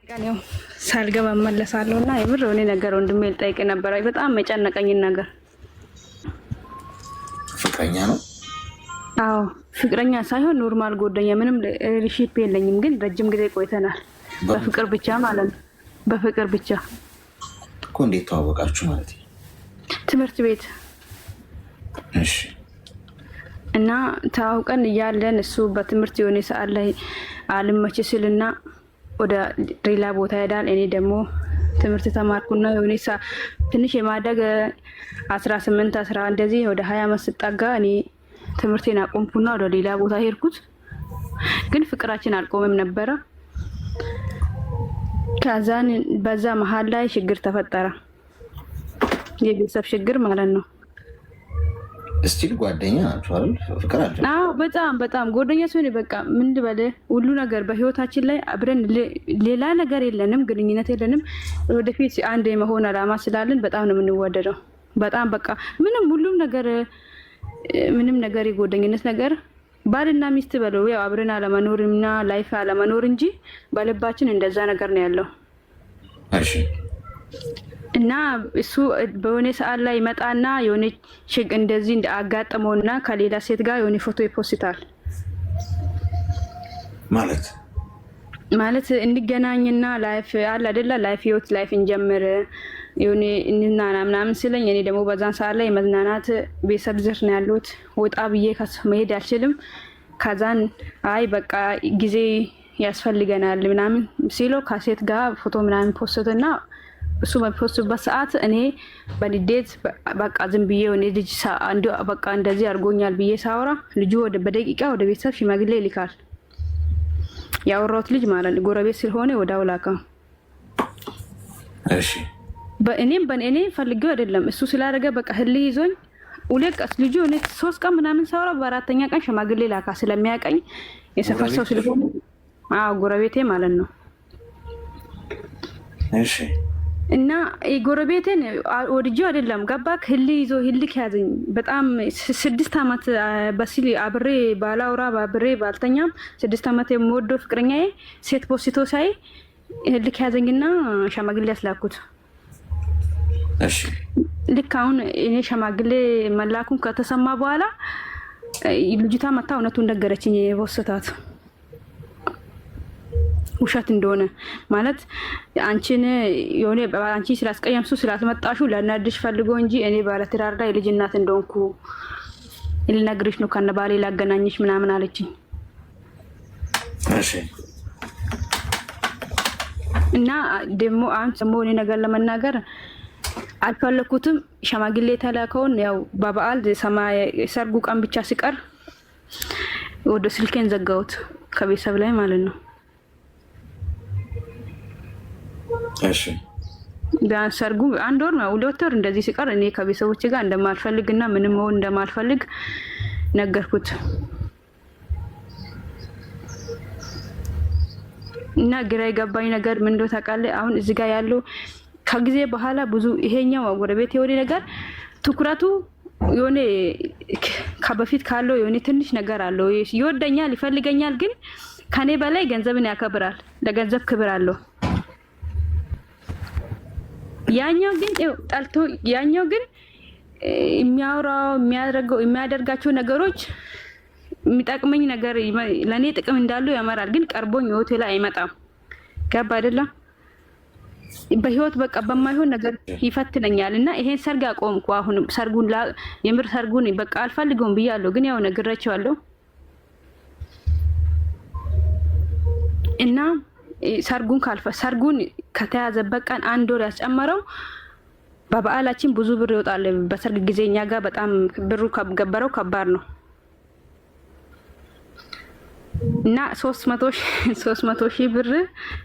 ቀኔው ሳልገባ መለሳለሁና የምር እኔ ነገር ወንድሜ ልጠይቅ ነበር። በጣም የጨነቀኝን ነገር ፍቅረኛ ነው? አዎ ፍቅረኛ ሳይሆን ኖርማል ጓደኛ፣ ምንም ሪሺፕ የለኝም፣ ግን ረጅም ጊዜ ቆይተናል። በፍቅር ብቻ ማለት ነው። በፍቅር ብቻ እኮ። እንዴት ተዋወቃችሁ ማለት ነው? ትምህርት ቤት። እሺ። እና ታውቀን እያለን እሱ በትምህርት የሆነ ሰዓት ላይ አልመች ስልና ወደ ሌላ ቦታ ሄዳል። እኔ ደግሞ ትምህርት ተማርኩና የሆነ ትንሽ የማደግ 18 10 እንደዚህ ወደ 20 ዓመት ስጠጋ እኔ ትምህርቴን አቆምኩና ወደ ሌላ ቦታ ሄድኩት። ግን ፍቅራችን አልቆመም ነበረ። ከዛን በዛ መሀል ላይ ችግር ተፈጠረ፣ የቤተሰብ ችግር ማለት ነው። እስቲል ጓደኛ ናቸው አይደል? ፍቅር አለ? አዎ በጣም ጓደኛ ሲሆን በቃ ምን ልበል፣ ሁሉ ነገር በህይወታችን ላይ አብረን ሌላ ነገር የለንም፣ ግንኙነት የለንም። ወደፊት አንድ የመሆን አላማ ስላለን በጣም ነው የምንወደደው። በጣም በቃ ሁሉም ነገር ምንም ነገር የጓደኝነት ነገር ባልና ሚስት በለው ያው አብረን አለመኖርና ላይፍ አለመኖር እንጂ በልባችን እንደዛ ነገር ነው ያለው። እሺ። እና እሱ በሆነ ሰዓት ላይ መጣና የሆነ እንደዚህ አጋጠመውና ከሌላ ሴት ጋር የሆነ ፎቶ ይፖስታል። ማለት እንገናኝና ላይፍ አለ አይደለ? ላይፍ ህይወት ላይፍ እንጀምር የሆነ እንናና ምናምን ስለኝ፣ እኔ ደግሞ በዛን ሰዓት ላይ መዝናናት ቤተሰብ ዝር ነው ያሉት፣ ወጣ ብዬ መሄድ አልችልም። ከዛን አይ በቃ ጊዜ ያስፈልገናል ምናምን ሲለው ከሴት ጋር ፎቶ ምናምን ፖስትና እሱ በፖስትበት ሰዓት እኔ በንዴት በቃ ዝም ብዬ የሆነ ልጅ በቃ እንደዚህ አድርጎኛል ብዬ ሳወራ ልጁ በደቂቃ ወደ ቤተሰብ ሽማግሌ ይልካል። ያወራሁት ልጅ ማለት ነው ጎረቤት ስለሆነ ወደ አውላካ። እሺ። በእኔ ፈልጌው አይደለም እሱ ስላደረገ በቃ ህልህ ይዞኝ ሁለት ቀን ልጁ እኔ 3 ቀን ምናምን ሳወራ በአራተኛ ቀን ሽማግሌ ላካ ስለሚያቀኝ የሰፈር ሰው ስለሆነ ጎረቤቴ ማለት ነው። እሺ። እና ጎረቤቴን ወድጄው አይደለም ገባክ፣ ህልህ ይዞ ህልህ ያዘኝ። በጣም 6 ዓመት በሲል አብሬ ባላውራ አብሬ ባልተኛም 6 ዓመት የምወደው ፍቅረኛዬ ሴት ፖስቶ ሳይ ህልህ ያዘኝና ሽማግሌ ያስላኩት። እሺ። ልክ አሁን እኔ ሽማግሌ መላኩን ከተሰማ በኋላ ልጅቷ መታ እውነቱን ነገረችኝ። የፖስታት ውሸት እንደሆነ ማለት አንቺን የሆነ አንቺ ስላስቀየምሱ ስላስመጣሹ ለናድሽ ፈልጎ እንጂ እኔ ባለትዳር ላይ ልጅ እናት እንደሆንኩ ልነግርሽ ነው ከነ ባሌ ላገናኝሽ ምናምን አለችኝ። እሺ። እና ደግሞ እኔ ነገር ለመናገር አልፈለኩትም። ሽማግሌ የተላከውን ያው በበዓል ሰርጉ ቀን ብቻ ሲቀር ወደ ስልኬን ዘጋሁት ከቤተሰብ ላይ ማለት ነው። እሺ። ሰርጉ 1 ወር ነው 2 ወር እንደዚህ ሲቀር እኔ ከቤተሰቦቼ ጋር እንደማልፈልግ እና ምንም መሆን እንደማልፈልግ ነገርኩት። እና ግራ የገባኝ ነገር ምን እንደው ታውቃለህ፣ አሁን እዚህ ጋር ያለው ከጊዜ በኋላ ብዙ ይሄኛው ጎረቤት የሆነ ነገር ትኩረቱ የሆነ ከበፊት ካለው የሆነ ትንሽ ነገር አለው። ይወደኛል፣ ይፈልገኛል፣ ግን ከኔ በላይ ገንዘብን ያከብራል። ለገንዘብ ክብር አለው። ያኛው ግን ጠልቶ ያኛው ግን የሚያወራው የሚያደርጋቸው ነገሮች የሚጠቅመኝ ነገር ለኔ ጥቅም እንዳለው ያመራል፣ ግን ቀርቦኝ ህይወቴ ላይ አይመጣም። ገባ አይደለም? በህይወት በቃ በማይሆን ነገር ይፈትነኛል። እና ይሄን ሰርግ አቆምኩ። አሁን የምር ሰርጉን በቃ አልፈልገውም ብያለሁ፣ ግን ያው ነግሬያቸዋለሁ። እና ሰርጉን ከተያዘበት ቀን 1 ወር ያስጨመረው በበዓላችን ብዙ ብር ይወጣል። በሰርግ ጊዜ እኛ ጋር በጣም ብሩ ከገበረው ከባድ ነው። እና 300 ሺህ ብር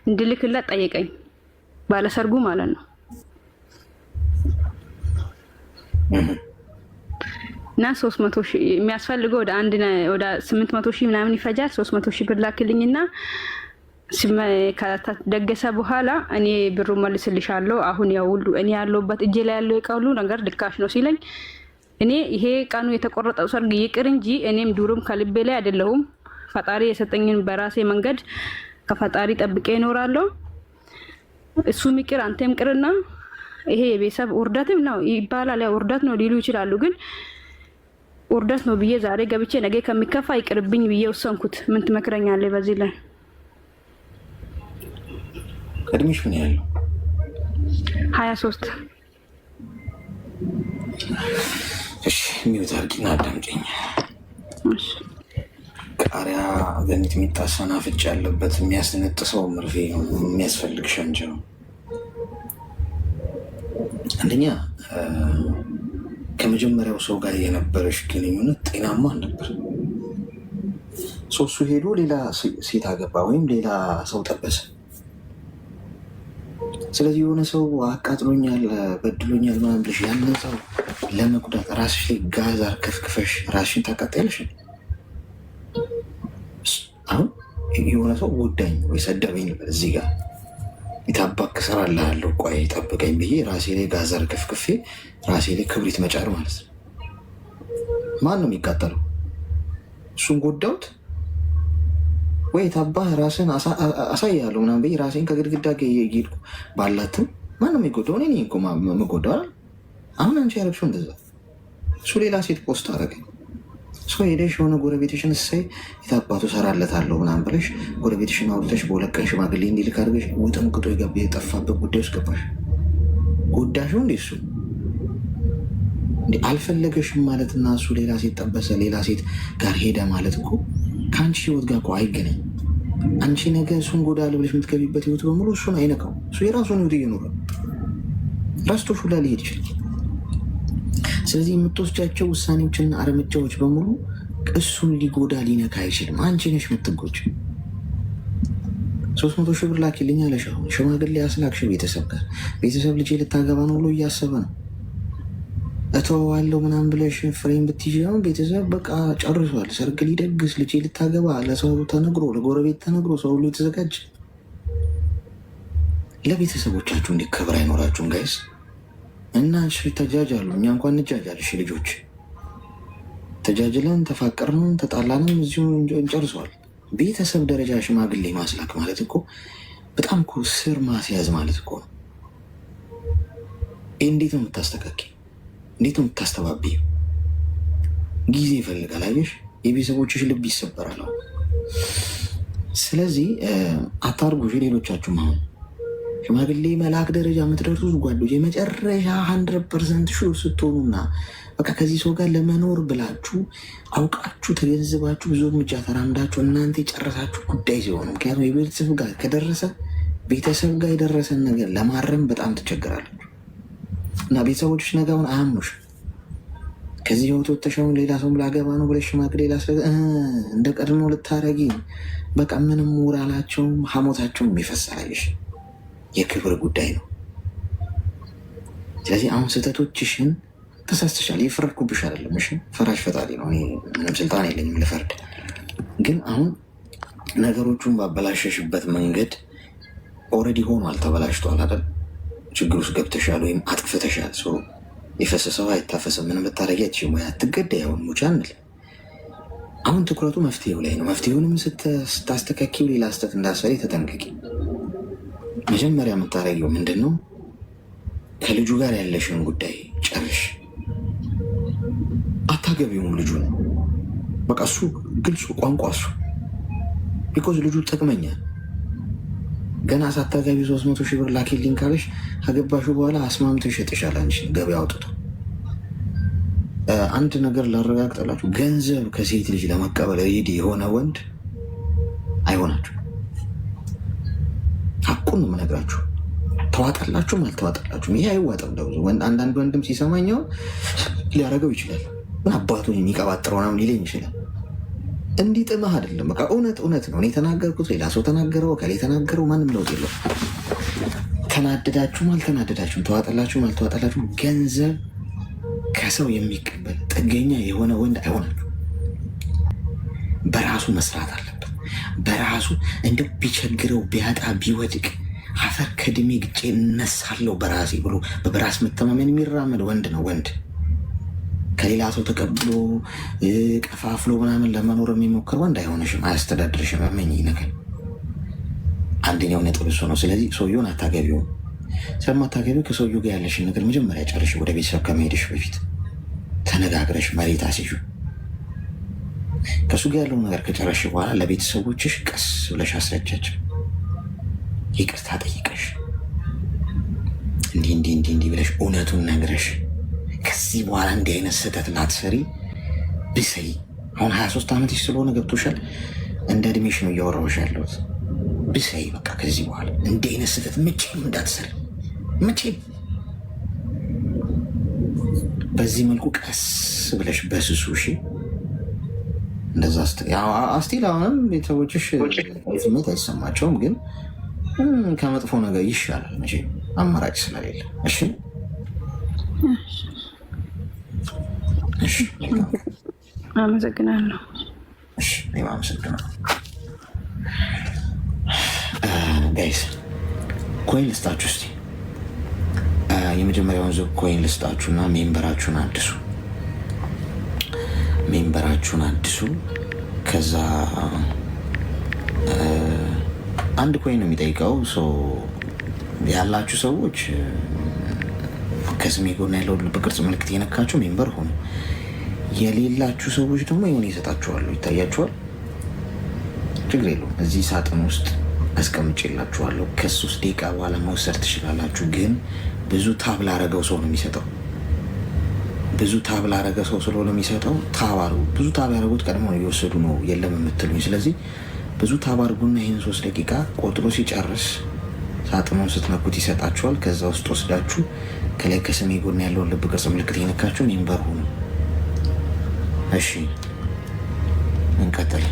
እንድልክለት ጠየቀኝ፣ ባለሰርጉ ማለት ነው። እና 300 ሺህ የሚያስፈልገው ወደ 800 ሺህ ምናምን ይፈጃል። 300 ሺህ ብር ላክልኝና ከተደገሰ በኋላ እኔ ብሩ መልስልሻለሁ። አሁን ያው ሁሉ እኔ ያለውበት እጄ ላይ ያለው የቀሉ ነገር ልካሽ ነው ሲለኝ፣ እኔ ይሄ ቀኑ የተቆረጠው ሰርግ ይቅር እንጂ እኔም ዱሩም ከልቤ ላይ አይደለሁም። ፈጣሪ የሰጠኝን በራሴ መንገድ ከፈጣሪ ጠብቄ እኖራለሁ። እሱ ሚቅር አንተም ቅርና ይሄ የቤተሰብ ውርደትም ነው ይባላል። ያው ውርደት ነው ሊሉ ይችላሉ፣ ግን ውርደት ነው ብዬ ዛሬ ገብቼ ነገ ከሚከፋ ይቅርብኝ ብዬ ወሰንኩት። ምን ትመክረኛለህ በዚህ ላይ? እድሜሽ ምን ያህል ነው? 23 እሺ ሚውት አድርጊና አዳምጪኝ። እሺ ቃሪያ በሚት የሚታሰና ፍጭ ያለበት የሚያስነጥሰው መርፌ ነው የሚያስፈልግሽ እንጂ ነው። አንደኛ ከመጀመሪያው ሰው ጋር የነበረሽ ግንኙነት ጤናማ አልነበር። እሱ ሄዶ ሌላ ሴት አገባ ወይም ሌላ ሰው ጠበሰ። ስለዚህ የሆነ ሰው አቃጥሎኛል፣ በድሎኛል ምናምን ብለሽ ያንን ሰው ለመጉዳት ራስሽ ላይ ጋዝ አርከፍክፈሽ ራስሽን ታቃጥያለሽ። አሁን የሆነ ሰው ጎዳኝ ወይ ሰደበኝ ልበል እዚህ ጋር የታባክ ስራ ላለው ቆይ ጠብቀኝ ብዬ ራሴ ላይ ጋዝ አርከፍክፌ ራሴ ላይ ክብሪት መጫር ማለት ነው። ማን ነው የሚቃጠለው? እሱን ጎዳውት ወይ ታባህ ራስን አሳያለሁ ምናምን ብዬ ራሴን ከግድግዳ ጌድኩ ባላትም ማን ነው የሚጎዳው? እኔ እኮ የምጎዳው አይደል? አሁን አንቺ ያረግሽው እንደዛ እሱ ሌላ ሴት ፖስት አደረገኝ። ሰው ሄደሽ የሆነ ጎረቤትሽን እሰይ የታባቱ ሰራለታለሁ ምናምን ብለሽ ጎረቤትሽን አውጥተሽ በሁለት ቀን ሽማግሌ እንዲልክ አድርገሽ ውጥንቅጦ የጠፋበት ጉዳይ ውስጥ ገባሽ። ጎዳሽው እንዴ? እሱ አልፈለገሽም ማለት እና እሱ ሌላ ሴት ጠበሰ ሌላ ሴት ጋር ሄደ ማለት እኮ ከአንቺ ህይወት ጋር እኮ አይገናኝ። አንቺ ነገ እሱን ጎዳለ ብለሽ የምትገቢበት ህይወት በሙሉ እሱን አይነካው። እሱ የራሱን ህይወት እየኖረ ረስቶሽ ሁላ ሊሄድ ይችላል። ስለዚህ የምትወስጃቸው ውሳኔዎችና እርምጃዎች በሙሉ እሱን ሊጎዳ ሊነካ አይችልም። አንቺ ነሽ የምትጎጅ። 300 ሺህ ብር ላኪልኝ አለሽ። አሁን ሽማግሌ ያስላክሽ ቤተሰብ ጋር ቤተሰብ ልጄ ልታገባ ነው ብሎ እያሰበ ነው። እተዋዋለሁ ምናምን ብለሽ ፍሬም ብትይዥ አሁን ቤተሰብ በቃ ጨርሷል። ሰርግ ሊደግስ ልጄ ልታገባ ለሰው ተነግሮ ለጎረቤት ተነግሮ ሰው ሁሉ የተዘጋጀ። ለቤተሰቦቻችሁ እንዲህ ክብር አይኖራችሁም ጋይስ? እና እሺ ተጃጃሉ። እኛ እንኳን እንጃጃል። እሺ ልጆች ተጃጅለን ተፋቀርንም ተጣላንም እዚሁ እንጨርሰዋል። ቤተሰብ ደረጃ ሽማግሌ ማስላክ ማለት እኮ በጣም እኮ ስር ማስያዝ ማለት እኮ ነው። እንዴት ነው የምታስተካኪ? እንዴት ነው የምታስተባብዩ? ጊዜ ይፈልጋል። አየሽ የቤተሰቦችሽ ልብ ይሰበራል። ስለዚህ አታርጉሽ። ሌሎቻችሁም አሁን ሽማግሌ መላክ ደረጃ የምትደርሱት ጓዶች የመጨረሻ 100% ሹር ስትሆኑና በቃ ከዚህ ሰው ጋር ለመኖር ብላችሁ አውቃችሁ ተገንዝባችሁ ብዙ እርምጃ ተራምዳችሁ እናንተ የጨረሳችሁ ጉዳይ ሲሆኑ፣ ምክንያቱም የቤተሰብ ጋር ከደረሰ ቤተሰብ ጋር የደረሰን ነገር ለማረም በጣም ትቸገራለች እና ቤተሰቦች ነገውን አያምኑሽ። ከዚህ ህይወት ወተሻውን ሌላ ሰው ላገባ ነው ብለሽ ሽማግሌ እንደ ቀድሞ ልታረጊ በቃ ምንም ሞራላቸውም ሐሞታቸውም ይፈሳላይሽ። የክብር ጉዳይ ነው። ስለዚህ አሁን ስህተቶችሽን ተሳስተሻል። የፈረድኩብሽ አይደለም። እሺ ፈራሽ ፈጣሪ ነው። እኔ ምንም ስልጣን የለኝም ልፈርድ። ግን አሁን ነገሮቹን ባበላሸሽበት መንገድ ኦልሬዲ ሆኗል፣ ተበላሽቷል አይደል? ችግር ውስጥ ገብተሻል ወይም አጥፍተሻል። ሰው የፈሰሰው አይታፈስም። ምንም ብታረጊ አትችይም ወይ አትገደይ። አሁን ሙቻ እንል። አሁን ትኩረቱ መፍትሄው ላይ ነው። መፍትሄውንም ስታስተካኪው ሌላ ስህተት እንዳሰሪ ተጠንቀቂ። መጀመሪያ የምታረጊው ምንድን ነው? ከልጁ ጋር ያለሽን ጉዳይ ጨርሽ። አታገቢውም ልጁ ነው በቃ እሱ ግልጹ ቋንቋ እሱ ቢኮዝ ልጁ ጠቅመኛ ገና ሳታገቢ 300 ሺህ ብር ላኪልኝ ካለሽ ከገባሹ በኋላ አስማምቶ ይሸጥሻል። አንቺ ገበያ አውጥቶ አንድ ነገር ላረጋግጠላችሁ፣ ገንዘብ ከሴት ልጅ ለመቀበል ሬዲ የሆነ ወንድ አይሆናችሁ። ሀቁን ነው የምነግራችሁ። ተዋጠላችሁም አልተዋጠላችሁም ይሄ አይዋጥም። ለብዙ አንዳንድ ወንድም ሲሰማኛው ሊያደርገው ይችላል። ምን አባቱን የሚቀባጥረው ምናምን ሊለኝ ይችላል። እንዲህ ጥምህ አይደለም። በቃ እውነት ነው። እኔ የተናገርኩት ሌላ ሰው ተናገረው ከሌ ተናገረው ማንም ለውጥ የለው። ተናደዳችሁም አልተናደዳችሁም፣ ተዋጠላችሁም አልተዋጠላችሁም ገንዘብ ከሰው የሚቀበል ጥገኛ የሆነ ወንድ አይሆናችሁ። በራሱ መስራት አለበት። በራሱ እንደው ቢቸግረው ቢያጣ ቢወድቅ አፈር ከድሜ ግጬ እነሳለሁ በራሴ ብሎ በራስ መተማመን የሚራመድ ወንድ ነው። ወንድ ከሌላ ሰው ተቀብሎ ቀፋፍሎ ምናምን ለመኖር የሚሞክር ወንድ አይሆንሽም፣ አያስተዳድርሽም። እመኚኝ ነገር አንደኛው ነጥብ እሱ ነው። ስለዚህ ሰውየውን አታገቢውም። ስለማታገቢው ከሰውየው ጋር ያለሽን ነገር መጀመሪያ ጨርሽ። ወደ ቤተሰብ ከመሄድሽ በፊት ተነጋግረሽ መሬት አስይዙ። ከእሱ ጋር ያለውን ነገር ከጨረሽ በኋላ ለቤተሰቦችሽ ቀስ ብለሽ አስረጃቸው። ይቅርታ ጠይቀሽ እንዲህ ብለሽ እውነቱን ነግረሽ ከዚህ በኋላ እንዲህ አይነት ስህተት ላትሰሪ ብሰይ። አሁን 23 ዓመትሽ ስለሆነ ገብቶሻል። እንደ እድሜሽ ነው እያወራሁሽ ያለሁት። ብሰይ በቃ ከዚህ በኋላ እንዲህ አይነት ስህተት መቼም እንዳትሰሪ፣ መቼም። በዚህ መልኩ ቀስ ብለሽ በስሱ እሺ። እንደዛ አስቲል አሁንም ቤተሰቦችሽ ስሜት አይሰማቸውም፣ ግን ከመጥፎ ነገር ይሻላል መቼም አማራጭ ስለሌለ። እሺ አመሰግናለሁ። እኔም አመሰግናለሁ። ጋይስ ኮይን ልስጣችሁ እስኪ። የመጀመሪያውን ዙር ኮይን ልስጣችሁና ሜምበራችሁን አድሱ። ከዛ አንድ ኮይን ነው የሚጠይቀው። ያላችሁ ሰዎች ከስሜ ጎን ያለው ልብ ቅርጽ ምልክት የነካችሁ ሜምበር ሆኑ። የሌላችሁ ሰዎች ደግሞ የሆነ ይሰጣችኋሉ፣ ይታያችኋል። ችግር የለውም። እዚህ ሳጥን ውስጥ አስቀምጬላችኋለሁ። ከ3 ደቂቃ በኋላ መውሰድ ትችላላችሁ። ግን ብዙ ታብ ላረገው ሰው ነው የሚሰጠው። ብዙ ታብ ላረገ ሰው ስለሆነ የሚሰጠው ታብ አርጉ። ብዙ ታብ ያደረጉት ቀድሞ ነው እየወሰዱ ነው የለም የምትሉኝ። ስለዚህ ብዙ ታብ አርጉና ይህን 3 ደቂቃ ቆጥሮ ሲጨርስ ሳጥኑን ስትነኩት ይሰጣችኋል። ከዛ ውስጥ ወስዳችሁ ከላይ ከስሜ ጎን ያለውን ልብ ቅርጽ ምልክት የነካችሁ ሜምበር ሁኑ። እሺ እንቀጥል።